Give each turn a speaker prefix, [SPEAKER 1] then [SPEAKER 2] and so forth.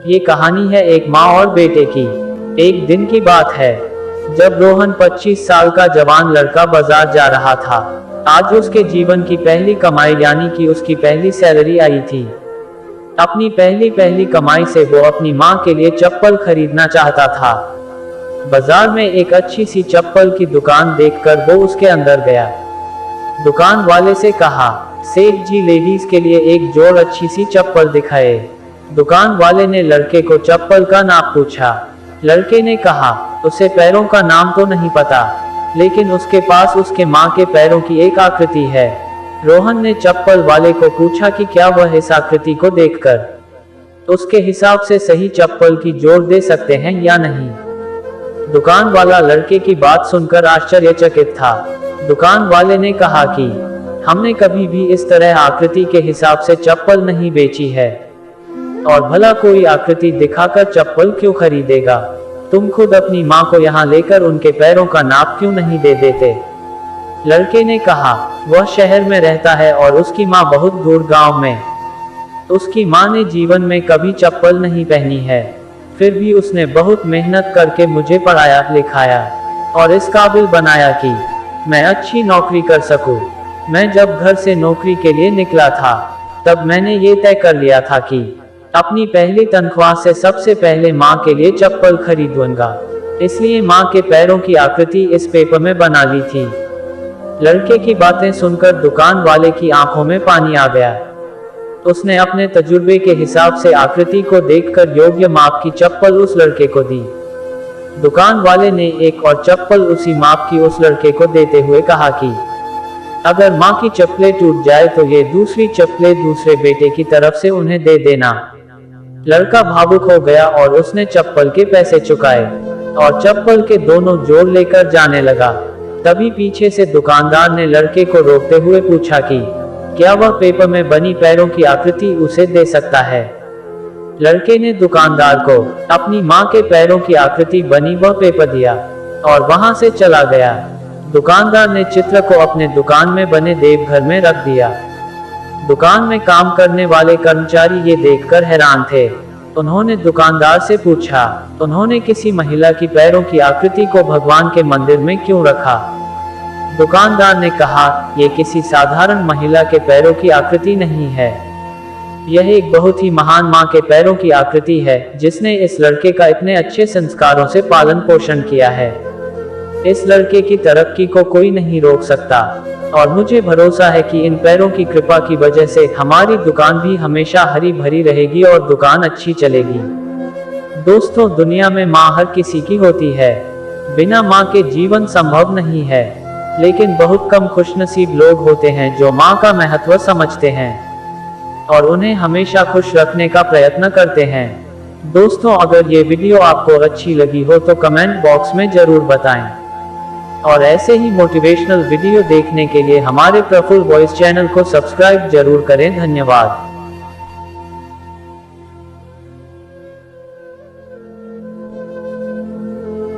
[SPEAKER 1] ये कहानी है एक माँ और बेटे की। एक दिन की बात है जब रोहन 25 साल का जवान लड़का बाजार जा रहा था। आज उसके जीवन की पहली कमाई यानी कि उसकी पहली सैलरी आई थी। अपनी पहली कमाई से वो अपनी माँ के लिए चप्पल खरीदना चाहता था। बाजार में एक अच्छी सी चप्पल की दुकान देखकर वो उसके अंदर गया। दुकान वाले से कहा, सेठ जी लेडीज के लिए एक जोड़ अच्छी सी चप्पल दिखाए। दुकान वाले ने लड़के को चप्पल का नाप पूछा। लड़के ने कहा, उसे पैरों का नाम तो नहीं पता, लेकिन उसके पास उसके माँ के पैरों की एक आकृति है। रोहन ने चप्पल वाले को पूछा कि क्या वह इस आकृति को देखकर उसके हिसाब से सही चप्पल की जोड़ दे सकते हैं या नहीं। दुकान वाला लड़के की बात सुनकर आश्चर्यचकित था। दुकान वाले ने कहा कि हमने कभी भी इस तरह आकृति के हिसाब से चप्पल नहीं बेची है, और भला कोई आकृति दिखाकर चप्पल क्यों खरीदेगा। तुम खुद अपनी माँ को यहाँ लेकर उनके पैरों का नाप क्यों नहीं दे देते। लड़के ने कहा, वह शहर में रहता है और उसकी माँ बहुत दूर गांव में। उसकी माँ ने जीवन में कभी चप्पल नहीं पहनी है, फिर भी उसने बहुत मेहनत करके मुझे पढ़ाया लिखाया और इस काबिल बनाया कि मैं अच्छी नौकरी कर सकूं। मैं जब घर से नौकरी के लिए निकला था तब मैंने ये तय कर लिया था कि अपनी पहली तनख्वाह से सबसे पहले माँ के लिए चप्पल खरीदूंगा, इसलिए माँ के पैरों की आकृति इस पेपर में बना ली थी। लड़के की बातें सुनकर दुकान वाले की आंखों में पानी आ गया। उसने अपने तजुर्बे के हिसाब से आकृति को देखकर योग्य माप की चप्पल उस लड़के को दी। दुकान वाले ने एक और चप्पल उसी माप की उस लड़के को देते हुए कहा कि अगर माँ की चप्पलें टूट जाए तो ये दूसरी चप्पलें दूसरे बेटे की तरफ से उन्हें दे देना। लड़का भावुक हो गया और उसने चप्पल के पैसे चुकाए और चप्पल के दोनों जोड़ लेकर जाने लगा। तभी पीछे से दुकानदार ने लड़के को रोकते हुए पूछा कि क्या वह पेपर में बनी पैरों की आकृति उसे दे सकता है। लड़के ने दुकानदार को अपनी माँ के पैरों की आकृति बनी वह पेपर दिया और वहां से चला गया। दुकानदार ने चित्र को अपने दुकान में बने देवघर में रख दिया। दुकान में काम करने वाले कर्मचारी ये देखकर हैरान थे। उन्होंने दुकानदार से पूछा, उन्होंने किसी महिला की पैरों की आकृति को भगवान के मंदिर में क्यों रखा। दुकानदार ने कहा, यह किसी साधारण महिला के पैरों की आकृति नहीं है, यह एक बहुत ही महान माँ के पैरों की आकृति है, जिसने इस लड़के का इतने अच्छे संस्कारों से पालन पोषण किया है। इस लड़के की तरक्की को कोई नहीं रोक सकता और मुझे भरोसा है कि इन पैरों की कृपा की वजह से हमारी दुकान भी हमेशा हरी भरी रहेगी और दुकान अच्छी चलेगी। दोस्तों, दुनिया में माँ हर किसी की होती है। बिना माँ के जीवन संभव नहीं है, लेकिन बहुत कम खुशनसीब लोग होते हैं जो माँ का महत्व समझते हैं और उन्हें हमेशा खुश रखने का प्रयत्न करते हैं। दोस्तों, अगर ये वीडियो आपको अच्छी लगी हो तो कमेंट बॉक्स में जरूर बताएं और ऐसे ही मोटिवेशनल वीडियो देखने के लिए हमारे प्रफुल्ल वॉइस चैनल को सब्सक्राइब जरूर करें। धन्यवाद।